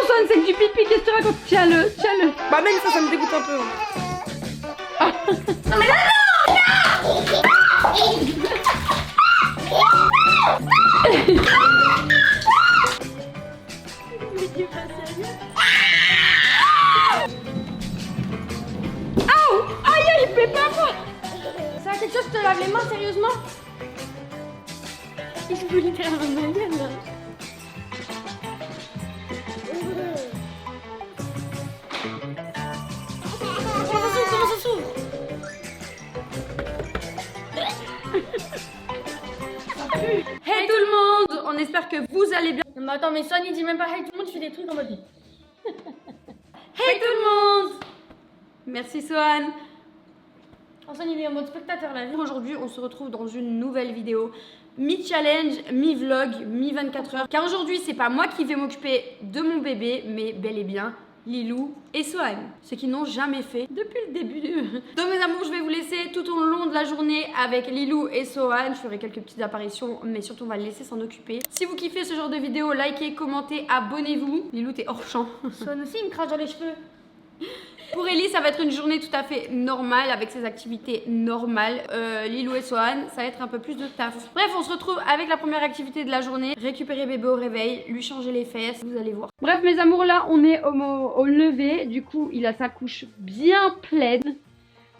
Swan, c'est que du pipi, qu'est-ce que tu racontes? Tiens-le, tiens-le. Bah même ça me dégoûte un peu. Non mais là, aïe, il fait pas moi. Ça a quelque chose, je te lave les mains, sérieusement? Il se fout littéralement de ma gueule là. Comment ça s'ouvre? Hey tout le monde, on espère que vous allez bien. Non mais attends, mais Swan il dit même pas hey tout le monde, il fait des trucs en mode... Hey tout le monde. Merci Swan. Swan il est en mode spectateur là. Aujourd'hui, on se retrouve dans une nouvelle vidéo, mi-challenge, mi-vlog, mi-24 heures. Car aujourd'hui, c'est pas moi qui vais m'occuper de mon bébé, mais bel et bien Lilou et Swan. Ce qu'ils n'ont jamais fait depuis le début. Donc mes amours, je vais vous laisser tout au long de la journée avec Lilou et Swan. Je ferai quelques petites apparitions, mais surtout on va le laisser s'en occuper. Si vous kiffez ce genre de vidéo, likez, commentez, abonnez-vous. Lilou, t'es hors champ. Swan aussi il me crache dans les cheveux. Pour Ellie, ça va être une journée tout à fait normale, avec ses activités normales. Lilou et Swan, ça va être un peu plus de taf. Bref, on se retrouve avec la première activité de la journée. Récupérer bébé au réveil, lui changer les fesses, vous allez voir. Bref, mes amours, là, on est au lever. Du coup, il a sa couche bien pleine.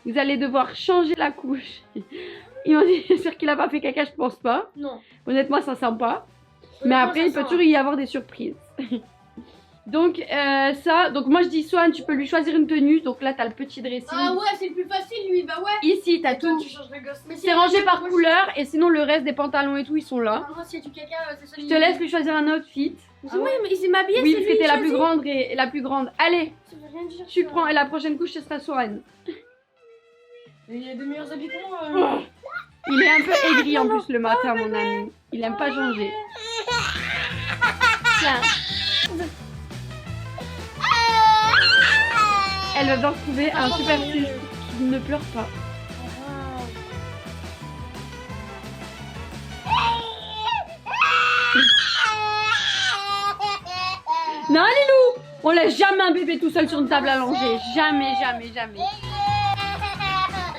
Vous allez devoir changer la couche. Ils m'ont dit, j'espère qu'il a pas fait caca, je pense pas. Non. Honnêtement, ça sent pas. Mais après, il peut toujours y avoir des surprises. Donc donc moi je dis Swan, tu peux lui choisir une tenue. Donc là t'as le petit dressing. Ah ouais, c'est le plus facile lui, bah ouais. Ici t'as tout. Tu changes le gosse. Mais C'est rangé par couleur et sinon le reste des pantalons et tout ils sont là. Moi s'il y a du caca, c'est ça. Je te laisse lui choisir un outfit. Ah ouais, mais il s'est m'habillé, Oui, c'est parce lui. que t'es la plus grande et la plus grande. Allez, Ça veut rien dire. tu prends et la prochaine couche ce sera Swan. Il y a de meilleurs habits que moi. Il est un peu aigri en plus le matin mon ami. Il aime pas changer. Tiens. Elle va devoir trouver un super style qui ne pleure pas. Non Lilou, on laisse jamais un bébé tout seul sur une table allongée. Jamais, jamais, jamais.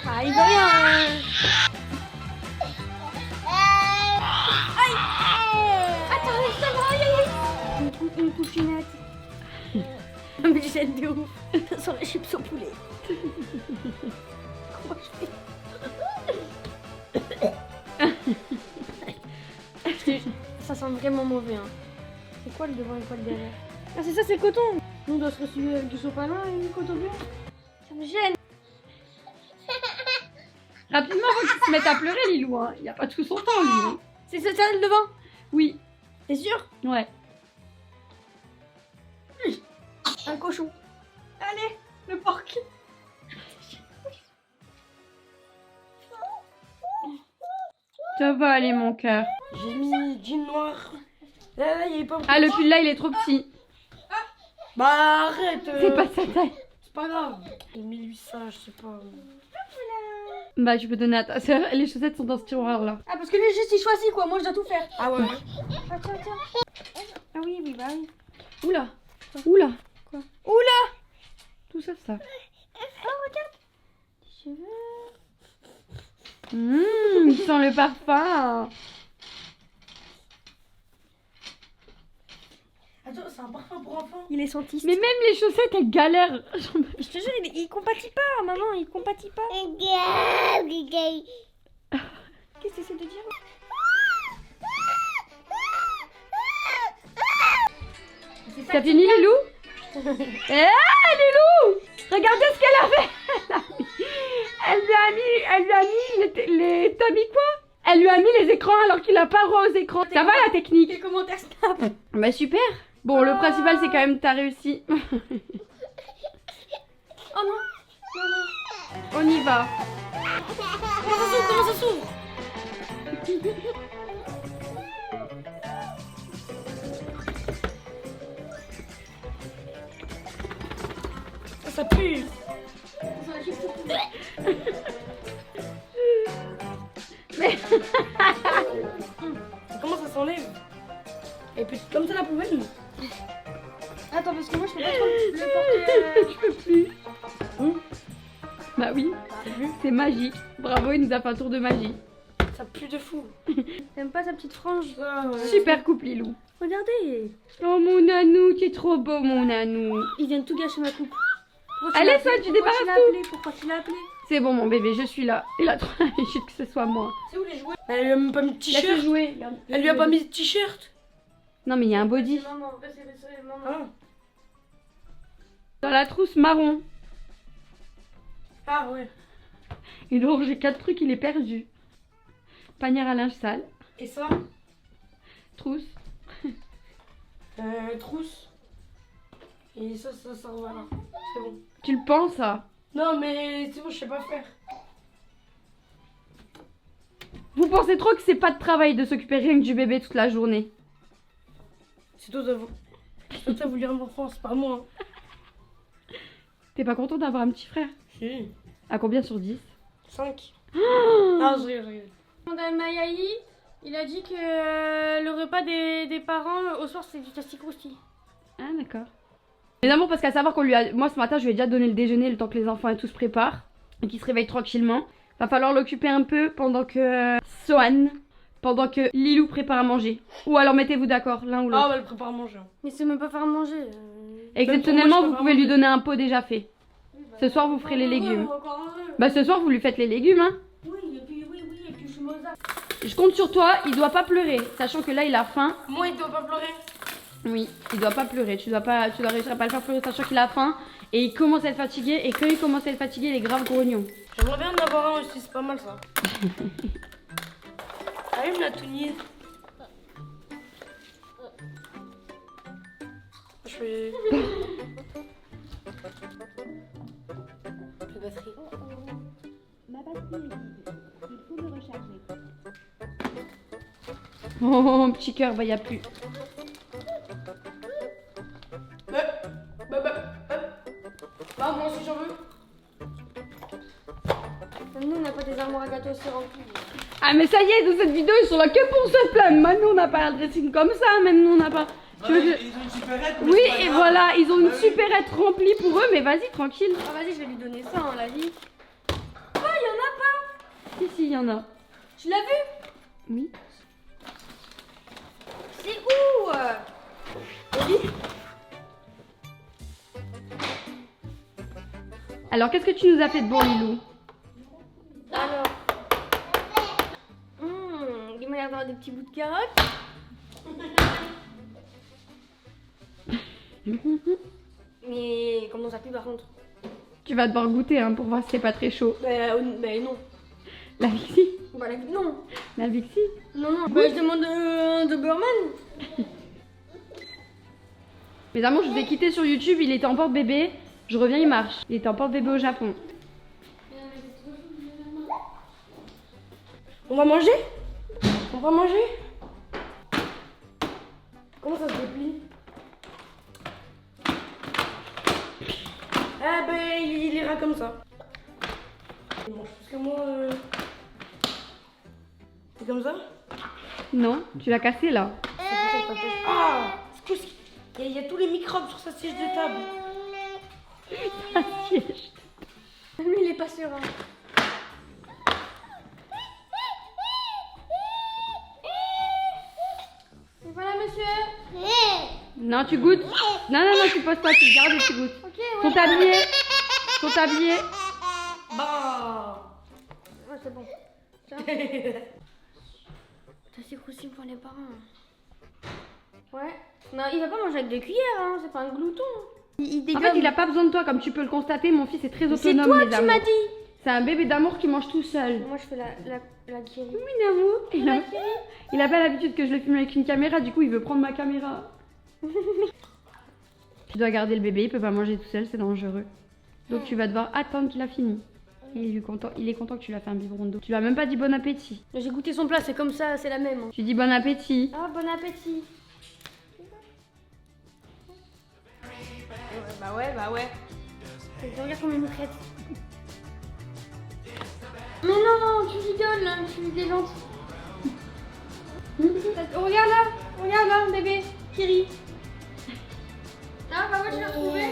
Ah, il veut rien. Aïe. Attends, ça va, aïe, aïe. Une couchinette. Mais j'ai de ouf. Ça sent les chips au poulet. Comment je fais? Ça sent vraiment mauvais. Hein. C'est quoi le devant et quoi le derrière? Ah c'est ça, c'est le coton. Nous on doit se ressuyer avec du sopalin et du coton blanc. Ça me gêne. Rapidement avant qu'il se mette à pleurer Lilou, hein. Il n'y a pas tout son temps lui. Hein. C'est ça le devant? Oui. T'es sûr? Ouais. Un cochon. Allez, le porc. Ça va aller mon cœur. J'ai mis jean noir. Là, il est pas... Ah le pull là il est trop petit. Bah arrête. C'est pas sa taille. C'est pas grave. J'ai mis lui ça, je sais pas. Bah tu peux donner à ta soeur. Les chaussettes sont dans ce tiroir là. Ah parce que lui juste il choisit quoi, moi je dois tout faire. Ah ouais. Ah tiens, tiens. Ah oui, oui, bah oui. Oula. Oula. Quoi? Oula. Tout ça ça. Oh regarde. Les cheveux. Il sent le parfum. Attends, c'est un parfum pour enfants. Il est sentiste. Mais même les chaussettes elles galèrent. Je te jure, il compatit pas, maman, il compatit pas. Qu'est-ce que c'est de dire? T'as fini Lilou? Eh Lilou! Regardez ce qu'elle a fait. Elle lui a mis les... T'as mis quoi? Elle lui a mis les écrans alors qu'il a pas droit aux écrans. Ça va la technique? Les commentaires snap. Bah super. Bon le principal c'est quand même t'as réussi. Oh non. Non, non. On y va. Comment ça s'ouvre? Ça pue. Mais Comment ça s'enlève? Et puis comme ça la poubelle. Attends, attends, parce que moi je peux pas trop le porter. Je peux plus. Bah oui, c'est magique. Bravo, il nous a fait un tour de magie. Ça pue de fou. T'aimes pas sa petite frange? Super coupe, Lilou. Regardez. Oh mon nanou, tu es trop beau, mon nanou. Il vient de tout gâcher ma coupe. Allez, ça, tu débarrasses tout. Pourquoi tu l'as appelé? C'est bon, mon bébé, je suis là. Il a trop l'habitude que ce soit moi. C'est où les jouets? Elle lui a même pas mis de Laisse-le t-shirt. jouer. Elle lui a pas mis de t-shirt. Non, mais il y a un body. Maman, maman. Dans la trousse marron. Ah ouais. Il doit ranger 4 trucs, il est perdu. Panière à linge sale. Et ça? Trousse. Trousse. Et ça voilà. C'est bon. Tu le penses, ça? Non mais c'est bon, je sais pas faire. Vous pensez trop que c'est pas de travail de s'occuper rien que du bébé toute la journée? C'est toi t'as voulu un enfant, c'est pas moi. T'es pas content d'avoir un petit frère? Si. À combien sur 10? 5. Ah, je rigole. Mayaï, il a dit que le repas des parents au soir c'est du tastic-rosti. Ah d'accord. Mais d'amour, parce qu'à savoir qu'on lui a... Moi ce matin je lui ai déjà donné le déjeuner le temps que les enfants et tout se préparent. Et qu'ils se réveillent tranquillement. Va falloir l'occuper un peu pendant que... pendant que Lilou prépare à manger. Ou alors mettez-vous d'accord, l'un ou l'autre. Ah bah elle prépare à manger. Mais c'est même pas faire à manger. Exceptionnellement, moi, je vous peux pouvez lui donner un pot déjà fait. Ce soir, vous ferez les légumes. Bah, ce soir, vous lui faites les légumes, hein. Oui, et puis je suis Mozart. Je compte sur toi, il doit pas pleurer. Sachant que là, il a faim. Moi, il doit pas pleurer. Oui, il doit pas pleurer. Tu dois réussir à pas le faire pleurer, sachant qu'il a faim. Et il commence à être fatigué. Et quand il commence à être fatigué, il est grave grognon. J'aimerais bien en avoir un aussi, c'est pas mal ça. Allez, la tournée. Je fais. La batterie. Ma batterie est vide. Il faut le recharger. Oh, petit cœur, bah, y a plus. Bah, moi aussi j'en veux. Nous, on n'a pas des armoires à gâteaux aussi remplies. Ah, mais ça y est, dans cette vidéo, ils sont là que pour se plaindre. Maintenant, on n'a pas un dressing comme ça. Maintenant, on n'a pas. Tu veux que- Ils ont une supérette. Oui, et voilà, ils ont une supérette remplie pour eux, mais vas-y, tranquille. Ah, vas-y, je vais lui donner ça, hein, la vie. Si, il y en a. Tu l'as vu? Oui. C'est où? Alors, qu'est-ce que tu nous as fait de bon, Lilou? Alors. Il m'a l'air d'avoir des petits bouts de carottes. Mais comment ça pue par contre? Tu vas devoir goûter hein, pour voir si c'est pas très chaud. Bah non. La Vixie? Bah non. La Vixie? Non. Bah je demande de Burman. Mes amours, je vous ai quitté sur YouTube, il était en porte-bébé. Je reviens, il marche. Il était en porte-bébé au Japon. On va manger? On va manger? Comment ça se déplie? Ah ben il ira comme ça. Il mange plus que moi. C'est comme ça? Non, tu l'as cassé là. Ah! Il y a tous les microbes sur sa siège de table. Lui il est pas serein. Et voilà monsieur. Non, tu goûtes. Non, tu poses pas, tu le gardes et tu goûtes. Ok, Ton tablier. Bah. Ouais, c'est bon. C'est croustillant pour les parents. Ouais. Non, il va pas manger avec des cuillères, hein. C'est pas un glouton. En fait, il a pas besoin de toi, comme tu peux le constater. Mon fils est très C'est autonome, toi les qui amours. m'as dit. C'est un bébé d'amour qui mange tout seul. Moi je fais la Kiri. Oui, d'amour. Il a pas l'habitude que je le filme avec une caméra, du coup, il veut prendre ma caméra. Tu dois garder le bébé, il peut pas manger tout seul, c'est dangereux. Donc tu vas devoir attendre qu'il a fini. Et il est content que tu lui as fait un biberon d'eau. Tu lui as même pas dit bon appétit. J'ai goûté son plat, c'est comme ça, c'est la même. Tu dis bon appétit. Ah, bon appétit. Bah ouais. Regarde comme il me traite. Mais non, tu rigoles, là, je suis déjante. Regarde là, bébé, Kiri. Ah, bah tu l'as trouvé?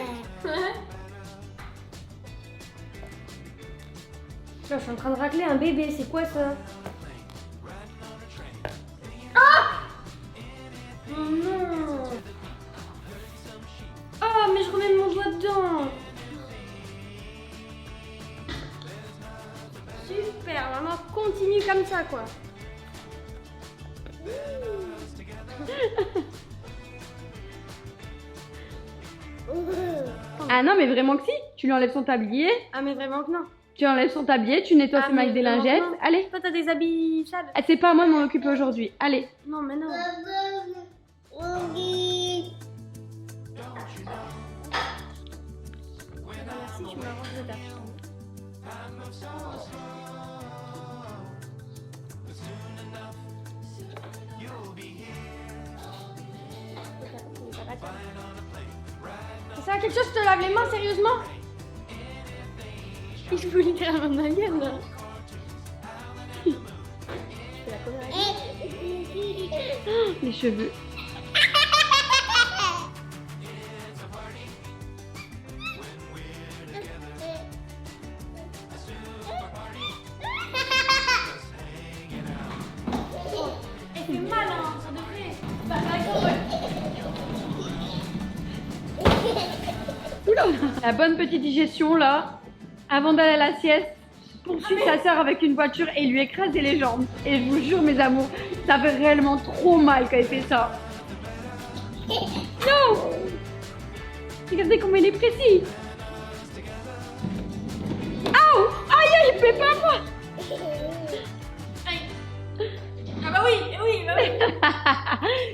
Là, je suis en train de racler un bébé, c'est quoi ça? Ah! Oh non! Ah, mais je remets mon doigt dedans! Super, maman, continue comme ça, quoi. Ah non, mais vraiment que si. Tu lui enlèves son tablier, Ah, mais vraiment que non. tu enlèves son tablier, tu nettoies Ah, ses mains avec mais des vraiment lingettes. non. Allez. Toi, t'as des habits sales. Ah, c'est pas à moi de m'en occuper aujourd'hui. Allez. Non, mais non. Merci, tu m'as rangé ta chambre. Ça sert à quelque chose, je te lave les mains, sérieusement? Il se fout littéralement de ma gueule, là. Je fais la connerie. Les cheveux. Elle fait mal, hein, ça devrait. Bah, La bonne petite digestion là, avant d'aller à la sieste, poursuit sa sœur avec une voiture et lui écraser les jambes. Et je vous jure mes amours, ça fait réellement trop mal quand il fait ça. Non! Regardez comment il est précis. Aouh! Aïe, il fait pas moi. Ah bah oui, bah oui.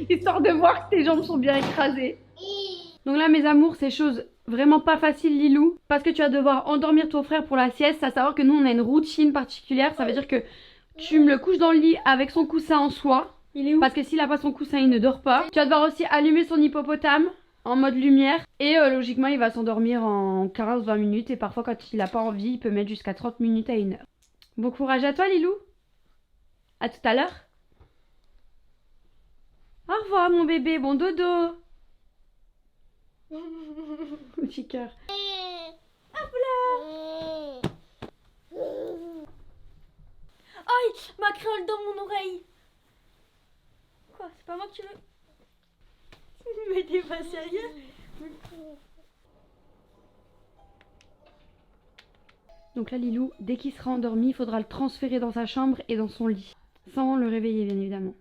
Histoire de voir que tes jambes sont bien écrasées. Donc là mes amours, c'est chose vraiment pas facile Lilou, parce que tu vas devoir endormir ton frère pour la sieste. À savoir que nous on a une routine particulière, ça veut dire que tu me le couches dans le lit avec son coussin en soie. Il est où? Parce que s'il a pas son coussin il ne dort pas. Tu vas devoir aussi allumer son hippopotame en mode lumière. Et logiquement il va s'endormir en 15-20 minutes. Et parfois quand il a pas envie il peut mettre jusqu'à 30 minutes à 1 heure. Bon courage à toi Lilou. À tout à l'heure. Au revoir mon bébé, bon dodo. Petit cœur. Aïe, ma créole dans mon oreille. Quoi, c'est pas moi que tu veux? Mais t'es pas sérieux? Donc là Lilou, dès qu'il sera endormi, il faudra le transférer dans sa chambre et dans son lit. Sans le réveiller bien évidemment.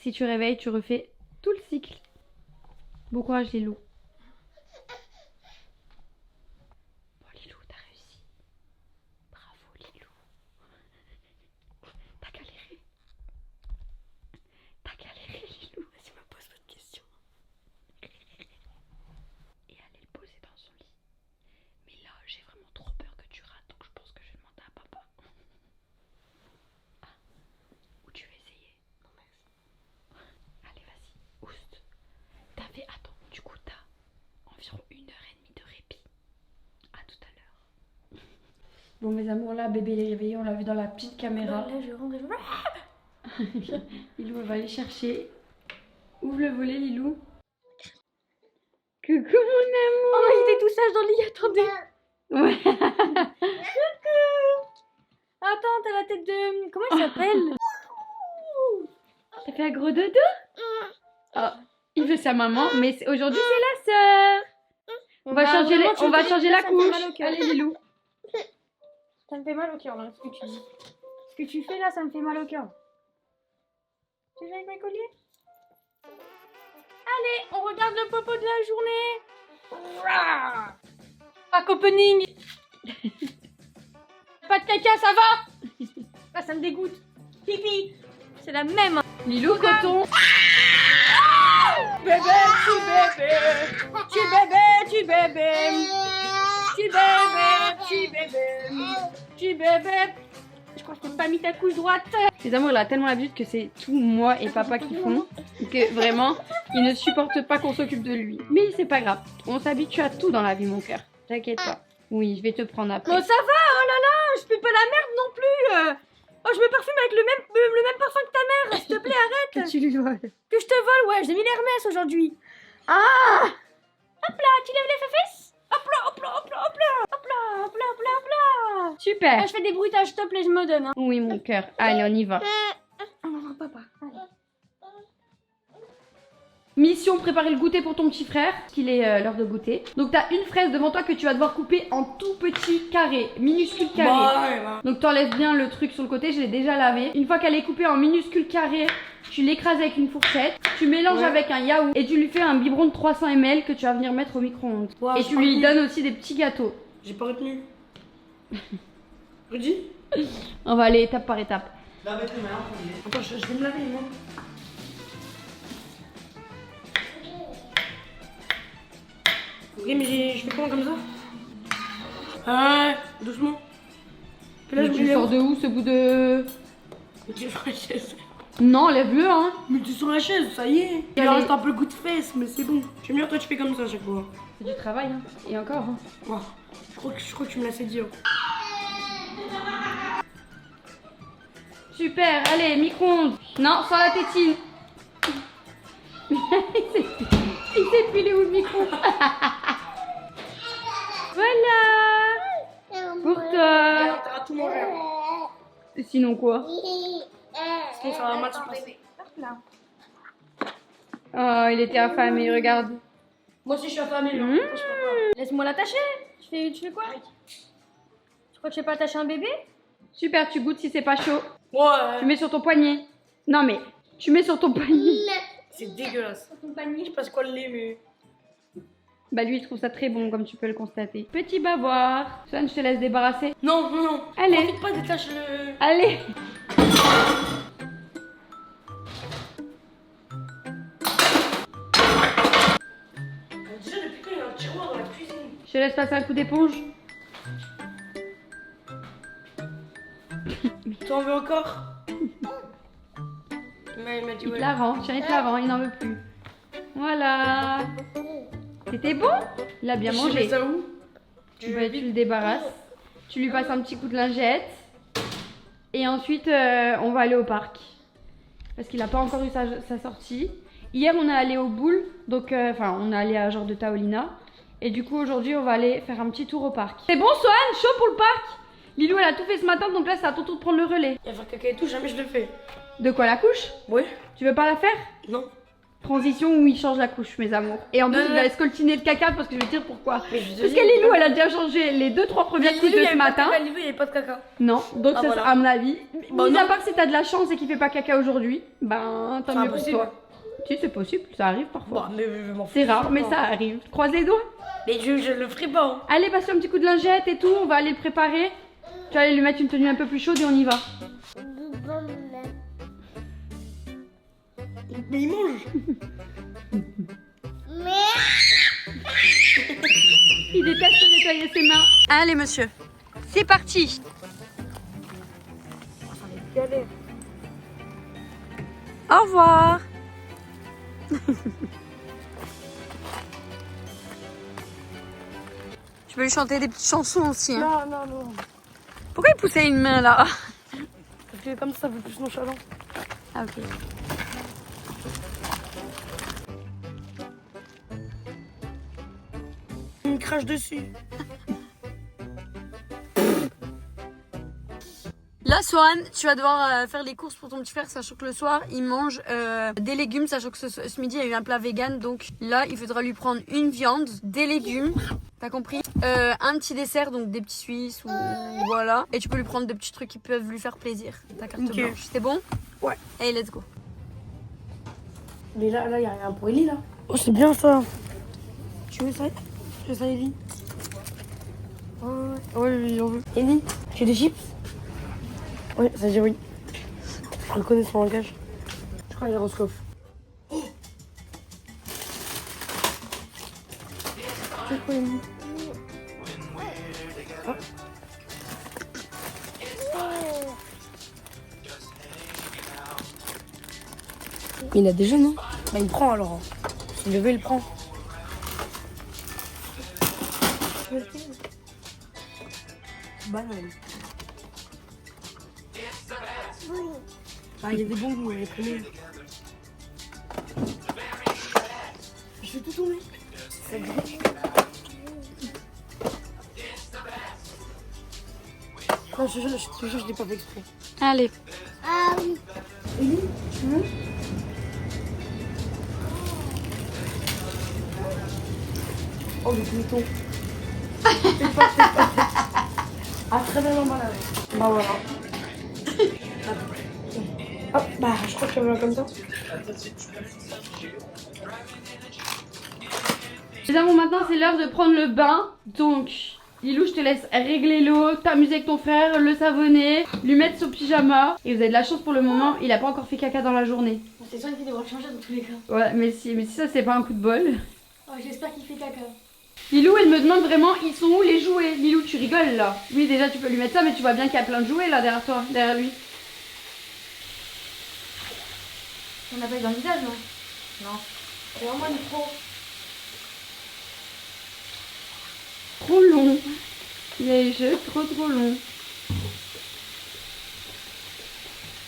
Si tu réveilles, tu refais tout le cycle. Bon courage Lilou. Bon Lilou, t'as réussi. Bravo Lilou. T'as galéré. T'as galéré Lilou. Vas-y, me pose pas de questions. Et allez le poser dans son lit. Mais là, j'ai vraiment trop peur que tu rates, donc je pense que je vais demander à papa. Ah. Ou tu veux essayer? Non merci. Allez vas-y, oust. T'as fait, attends, du coup t'as environ 1h30 de répit. À tout à l'heure. Bon mes amours, là bébé il est réveillé, on l'a vu dans la petite caméra. Là, je rentre et je... Lilou elle va aller chercher. Ouvre le volet Lilou. Coucou mon amour. Oh, il était tout sage dans le lit, attendez. Ouais. Attends, t'as la tête de... Comment il s'appelle? T'as fait un gros dodo? Oh, il veut sa maman, mais aujourd'hui c'est la sœur. On va changer, on va changer la couche. Allez Lilou. Ça me fait mal au cœur là, ce que tu dis. Ce que tu fais là, ça me fait mal au cœur. Tu joues avec mes colliers? Allez, on regarde le popo de la journée. Rah! Pas opening. Pas de caca, ça va? Ah, ça me dégoûte. Pipi. C'est la même. Lilou coton. Bébé, tu bébé. Tu bébé, tu bébé. Tu bébé, tu bébé. Tu bébé. Je crois que t'as pas mis ta couche droite. Les amours, il a tellement l'habitude que c'est tout moi et papa qui font que vraiment, il ne supporte pas qu'on s'occupe de lui. Mais c'est pas grave, on s'habitue à tout dans la vie, mon cœur. T'inquiète pas. Oui, je vais te prendre après. Bon, ça va, oh là là, je fais pas la merde non plus. Oh, je me parfume avec le même parfum que ta mère, s'il te plaît, arrête. Tu lui voles. Que je te vole, ouais, j'ai mis l'Hermès aujourd'hui. Ah! Hop là, Super. Quand je fais des bruitages, s'il te plaît, je me donne. Hein. Oui, mon cœur. Allez, on y va. On va voir papa. Allez. Mission, préparer le goûter pour ton petit frère, qu'il est l'heure de goûter. Donc tu as une fraise devant toi que tu vas devoir couper en tout petits carrés, minuscules carrés. Donc t'enlèves bien le truc sur le côté, je l'ai déjà lavé. Une fois qu'elle est coupée en minuscules carrés, tu l'écrases avec une fourchette, tu mélanges avec un yaourt et tu lui fais un biberon de 300 ml que tu vas venir mettre au micro-ondes. Wow, et tu lui donnes aussi des petits gâteaux. J'ai pas retenu. Redis. On va aller étape par étape. Lave tes mains en premier. Attends, je vais me laver les mains. Oui, mais je fais comment comme ça? Ah, doucement. Puis là, Mais je tu me sors de où ce bout de... Mais tu es sur la chaise. Non, lève-le hein. Mais tu es sur la chaise, ça y est. Il en reste un peu le goût de fesse, mais c'est bon. J'aime bien, toi, tu fais comme ça à chaque fois. C'est du travail hein. Et encore hein. Oh, je crois que tu me l'as fait dire. Super, allez, micro-ondes. Non, sans la tétine. Il sait plus il est où le micro. Voilà. Pour toi. T'auras tout mangé. Et sinon quoi? Sinon, ça va mal se passer. Oh, il était affamé, regarde. Moi aussi, je suis affamée. Là. Mmh. Laisse-moi l'attacher. Tu fais quoi? Tu crois que je sais pas attacher un bébé? Super, tu goûtes si c'est pas chaud. Ouais. Tu mets sur ton poignet. Non mais, tu mets sur ton poignet. C'est dégueulasse. Ton panier. Je sais pas c'est quoi le lait, mais. Bah lui, il trouve ça très bon, comme tu peux le constater. Petit bavoir. Swan, je te laisse débarrasser. Non, non, non. Allez. Profite pas, détache le. Allez. Déjà, depuis quand il y a un tiroir dans la cuisine? Je te laisse passer un coup d'éponge. T'en veux encore? Mais il m'a dit Il te ouais. la rend, tiens, il te la rend, il n'en veut plus. Voilà. C'était bon? Il a bien Je mangé. mets ça où? Tu le débarrasses. Tu lui passes un petit coup de lingette. Et ensuite, on va aller au parc. Parce qu'il n'a pas encore eu sa sortie. Hier, on est allé au Boule. Donc, enfin, on est allé à genre de Taolina. Et du coup, aujourd'hui, on va aller faire un petit tour au parc. C'est bon, Swan? Chaud pour le parc? Lilou, elle a tout fait ce matin. Donc là, c'est à ton tour de prendre le relais. Il va faire caca et tout, jamais je le fais. De quoi, la couche? Ouais? Tu veux pas la faire? Non. Transition où il change la couche, mes amours. Et en plus, Non, il va escoltiner le caca parce que je vais te dire pourquoi. Mais je Parce que Lilou, elle a déjà changé les 2-3 premières couches de ce matin. Lilou, il n'y avait pas de caca. Non, donc Ah, ça, voilà. à mon avis. Bah, Mis à non. part si t'as de la chance et qu'il fait pas caca aujourd'hui, ben tant C'est mieux pour impossible. toi. Si, c'est possible, ça arrive parfois. Bon, mais je m'en fous. C'est rare, mais ça arrive. Croise les doigts. Mais je le ferai pas. Hein. Allez, passe un petit coup de lingette et tout, on va aller le préparer. Tu vas aller lui mettre une tenue un peu plus chaude et on y va. Mais il mange. Il déteste nettoyer ses mains. Allez, monsieur, c'est parti. Galère. Au revoir. Je peux lui chanter des petites chansons aussi. Hein. Non, non, non. Pourquoi il poussait une main là? Parce que comme ça, ça fait plus nonchalant. Ah ok. Il me crache dessus. Là, Swan, tu vas devoir faire les courses pour ton petit frère, sachant que le soir, il mange des légumes, sachant que ce midi, il y a eu un plat vegan. Donc là, il faudra lui prendre une viande, des légumes, t'as compris, un petit dessert, donc des petits suisses ou voilà. Et tu peux lui prendre des petits trucs qui peuvent lui faire plaisir. Ta carte Ok. blanche, c'est bon? Ouais. Allez, let's go. Mais là, il y a un pour Ellie là. Oh, c'est bien ça. Tu veux ça? Tu veux ça, Ellie? Ouais, j'en veux. Ellie, tu as des chips? Ouais, ça dit oui. Je reconnais son langage. Je crois qu'il est Roscoff. Oh, c'est quoi, Ellie? Ah. Mais il a déjà, non? Bah, il prend alors. S'il le veut, il prend. Banane. Ah, il y a des bons goûts, les premiers. Je vais tout tourner. Ça grille. Non, je te jure, je l'ai pas fait exprès. Allez. Ellie, tu veux? Oh, le glouton. Fais pas. Ah, très bien l'emballage. Bah voilà. Hop, bah je crois que je vais comme ça. Les amours, maintenant c'est l'heure de prendre le bain. Donc, Lilou, je te laisse régler l'eau, t'amuser avec ton frère, le savonner, lui mettre son pyjama. Et vous avez de la chance pour le moment, il a pas encore fait caca dans la journée. C'est sûr qu'il devra changer dans tous les cas. Ouais, mais si ça c'est pas un coup de bol. Oh, j'espère qu'il fait caca. Lilou, elle me demande vraiment, ils sont où les jouets? Lilou, tu rigoles là. Oui, déjà tu peux lui mettre ça, mais tu vois bien qu'il y a plein de jouets là derrière toi, derrière lui. On n'a pas eu dans le visage, non? Non. C'est vraiment une pro. Trop long. Il a les cheveux trop longs.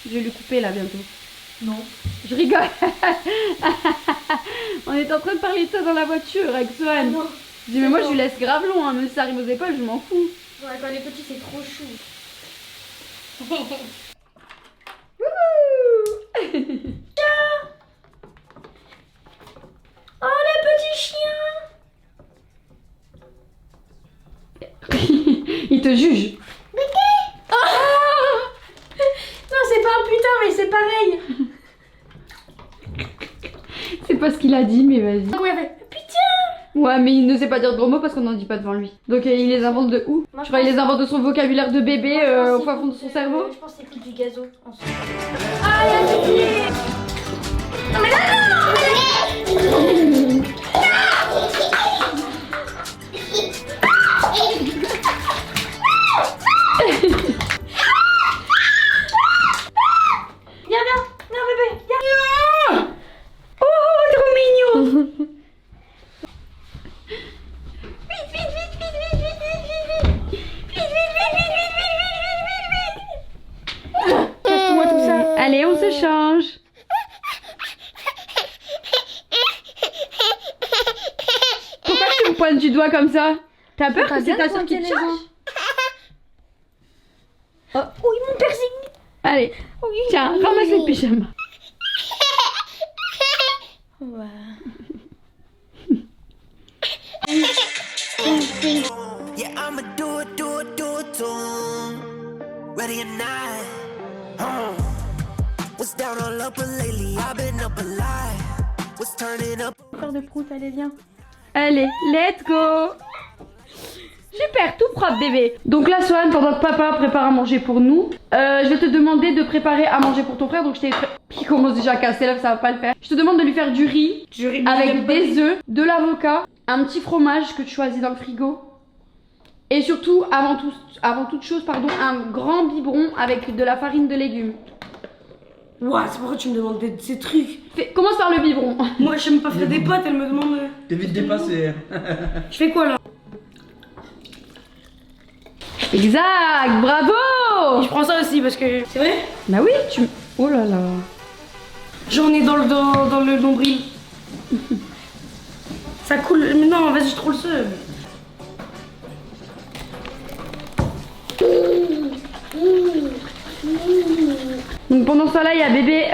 Je vais lui couper là bientôt. Non. Je rigole. On est en train de parler de ça dans la voiture avec Swan. Non. Je dis mais moi je lui laisse grave long, hein. Même si ça arrive aux épaules, je m'en fous. Ouais, quand les petits, c'est trop chou. Oh, le petit chien! Il te juge. Non, c'est pas un putain, mais c'est pareil. C'est pas ce qu'il a dit, mais vas-y. Comment il fait? Putain! Ouais, mais il ne sait pas dire de gros mots parce qu'on n'en dit pas devant lui. Donc il les invente de où? Moi, Je crois qu'il les invente de son vocabulaire de bébé au fin fond de son cerveau. Je pense que c'est plus du gazo. Ensuite. Viens, bébé, viens. Oh, trop mignon. Cache-toi tout ça. Allez, on se change. Pourquoi tu me pointes du doigt comme ça? T'as peur que c'est ta soeur qui te change? Oui, mon piercing. Allez, tiens, ramasse le pyjama. Yeah, I'ma do it too. Ready or not. What's down all up lately? I've been up a lot. What's turning up? Faire de prout, allez, viens. Allez, let's go. Super, tout propre bébé. Donc là Swan, pendant que papa prépare à manger pour nous, je vais te demander de préparer à manger pour ton frère. Donc je t'ai qui commence déjà à casser là, ça va pas le faire. Je te demande de lui faire du riz avec des œufs, de l'avocat, un petit fromage que tu choisis dans le frigo. Et surtout, avant toute chose, pardon, un grand biberon avec de la farine de légumes. Ouah, c'est pourquoi tu me demandes ces trucs. Commence par le biberon. Moi, je sais même pas faire des pâtes, elle me demande. T'es vite dépassé. Je fais quoi là? Exact, bravo. Je prends ça aussi parce que. C'est vrai? Bah oui, tu... Oh là là. J'en ai dans le nombril. Ça coule. Mais non, vas-y, je trouve le seum. Donc pendant ce temps-là, il y a bébé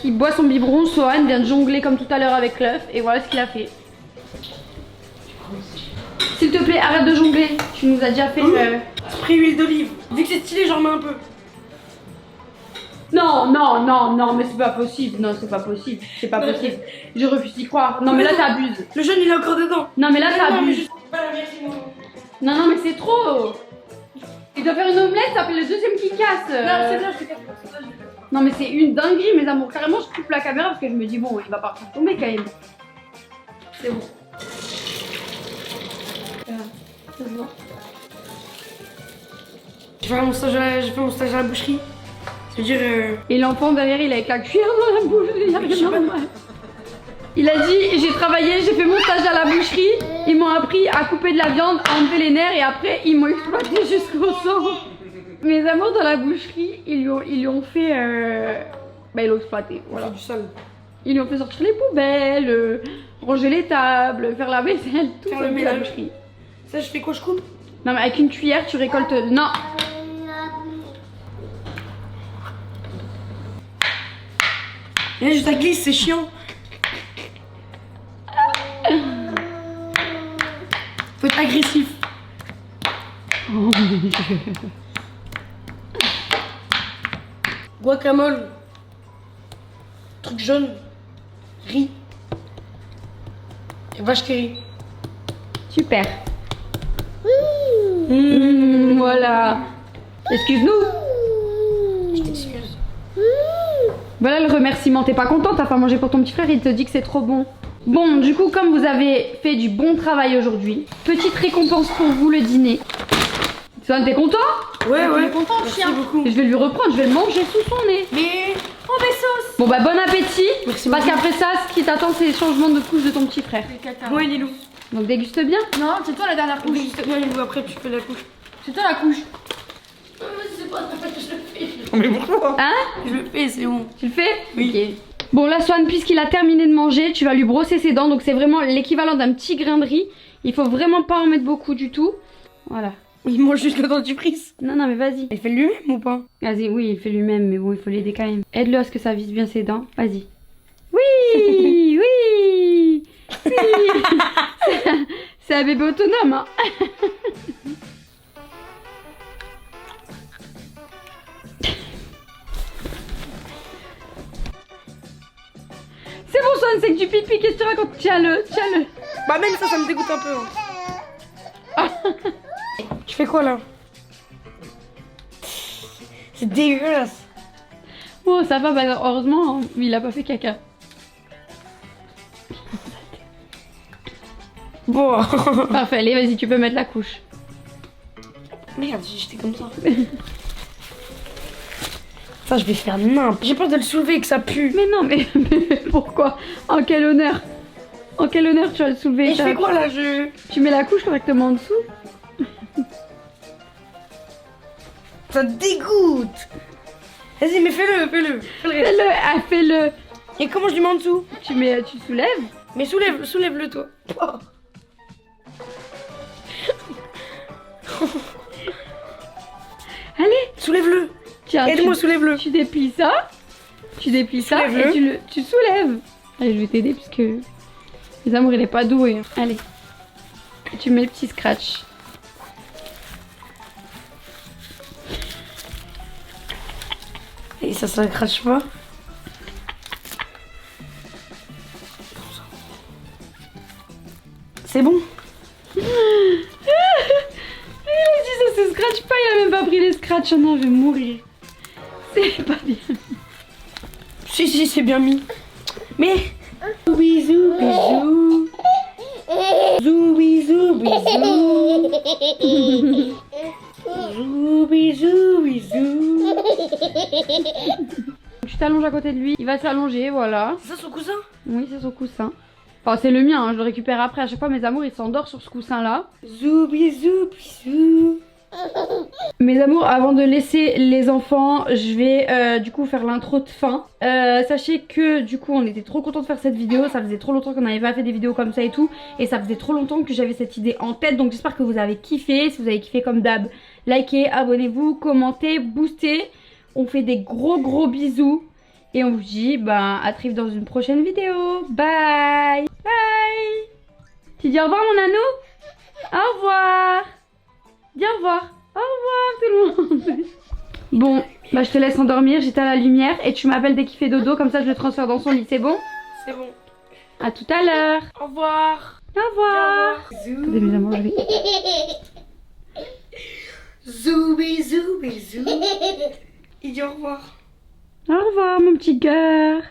qui boit son biberon. Sohan vient de jongler comme tout à l'heure avec l'œuf. Et voilà ce qu'il a fait. S'il te plaît, arrête de jongler. Tu nous as déjà fait... Spray huile d'olive. Vu que c'est stylé, j'en mets un peu. Non, mais c'est pas possible. Non, c'est pas possible. C'est pas possible. Je refuse d'y croire. Non, mais là, t'abuses. Le jeune, il est encore dedans. Non, mais là, Non, mais t'abuses. juste- Voilà, merci, moi. Non, mais c'est trop. Il doit faire une omelette, ça fait le deuxième qui casse. Non, c'est bien, je te casse pas. C'est bien, je te casse pas. Non, mais c'est une dinguerie, mes amours. Carrément, je coupe la caméra parce que je me dis, bon, il va pas tomber quand même. C'est bon. C'est bon. J'ai fait mon stage à la boucherie. C'est-à-dire. Et l'enfant derrière, il est avec la cuillère dans la bouche. Il a rien normal. Il a dit, j'ai travaillé, j'ai fait mon stage à la boucherie. Ils m'ont appris à couper de la viande, à enlever les nerfs et après, ils m'ont exploité jusqu'au sang. Mes amours dans la boucherie, ils lui ont fait... Bah, ils l'ont exploité, voilà. Du sale. Ils lui ont fait sortir les poubelles, ranger les tables, faire la vaisselle, tout Faire ça le de la ménage. boucherie. Ça, je fais quoi, je coupe? Non, mais avec une cuillère, tu récoltes... Non. Et là, ça glisse, c'est chiant. Faut être agressif. Guacamole. Truc jaune. Riz. Et vache qui rit. Super. Voilà. Excuse-nous. Je t'excuse. Voilà le remerciement. T'es pas content, t'as pas mangé pour ton petit frère, il te dit que c'est trop bon. Bon, du coup, comme vous avez fait du bon travail aujourd'hui, petite récompense pour vous, le dîner. Swan, t'es content? Ouais, ouais. Content, Merci chien. beaucoup. Je vais lui reprendre, je vais le manger sous son nez. Mais. Oh, mes sauces. Bon, bah, bon appétit. Merci Parce beaucoup. qu'après ça, ce qui t'attend, c'est les changements de couche de ton petit frère. Ouais, Lilou. Donc, déguste bien. Non, c'est toi la dernière couche. Oui, juste bien, Lilou, après tu fais la couche. C'est toi la couche. Mais pourquoi? Hein? Je le fais, c'est bon. Tu le fais? Oui. Ok. Bon, là, Swan, puisqu'il a terminé de manger, tu vas lui brosser ses dents. Donc, c'est vraiment l'équivalent d'un petit grain de riz. Il faut vraiment pas en mettre beaucoup du tout. Voilà. Il mange juste le dentifrice. Non, non, mais vas-y. Il fait lui-même ou pas? Vas-y, oui, il fait lui-même, mais bon, il faut l'aider quand même. Aide-le à ce que ça vise bien ses dents. Vas-y. Oui, oui, oui. C'est un bébé autonome, hein. C'est bon, Swan, c'est que du pipi. Qu'est-ce que tu racontes? Tiens-le, tiens-le. Bah même ça me dégoûte un peu. Hein. Tu fais quoi là? C'est dégueulasse. Oh, ça va, bah, heureusement, il a pas fait caca. Bon. Parfait, allez, vas-y, tu peux mettre la couche. Merde, j'ai jeté comme ça. Ça, je vais faire n'importe. J'ai peur de le soulever et que ça pue. Mais non, mais pourquoi? En quel honneur? En quel honneur tu vas le soulever? Et je fais quoi là? Tu mets la couche correctement en dessous? Ça te dégoûte. Vas-y, mais fais-le, fais-le. Fais-le, ah, fais-le. Et comment je lui mets en dessous? Tu soulèves? Mais soulève-le toi. Allez, Soulève-le. tiens, Aide-moi, soulève-le. tu déplies ça. Tu déplies ça Soulève-le. et tu soulèves. Allez, je vais t'aider parce que les amours, il est pas doué. Hein. Allez, tu mets le petit scratch. Et ça crache pas. C'est bon. Il a dit ça se scratch pas, il a même pas pris les scratchs. Oh non, je vais mourir. C'est pas bien. Si, c'est bien mis. Mais. Bisous, bisous. Bisous, bisous, bisous. Bisous, bisous, bisous. Tu t'allonges à côté de lui, il va s'allonger, voilà. C'est ça son cousin? Oui, c'est son coussin. Enfin, c'est le mien, hein, je le récupère après. À chaque fois, mes amours, ils s'endorment sur ce coussin-là. Bisous, bisous, bisous. Mes amours, avant de laisser les enfants, je vais du coup faire l'intro de fin. Sachez que du coup on était trop contents de faire cette vidéo. Ça faisait trop longtemps qu'on n'avait pas fait des vidéos comme ça et tout. Et ça faisait trop longtemps que j'avais cette idée en tête. Donc j'espère que vous avez kiffé. Si vous avez kiffé comme d'hab, likez, abonnez-vous, commentez, boostez. On fait des gros bisous. Et on vous dit bah à très vite dans une prochaine vidéo. Bye. Bye. Tu dis au revoir mon anou? Au revoir. Dis au revoir. Au revoir tout le monde. Bon, bah je te laisse endormir, j'éteins la lumière et tu m'appelles dès qu'il fait dodo, comme ça je le transfère dans son lit, c'est bon? C'est bon. À tout à l'heure. Au revoir. Au revoir. Attendez mes amours, je vais... Bisous, bisous, bisous. Il dit au revoir. Au revoir mon petit cœur.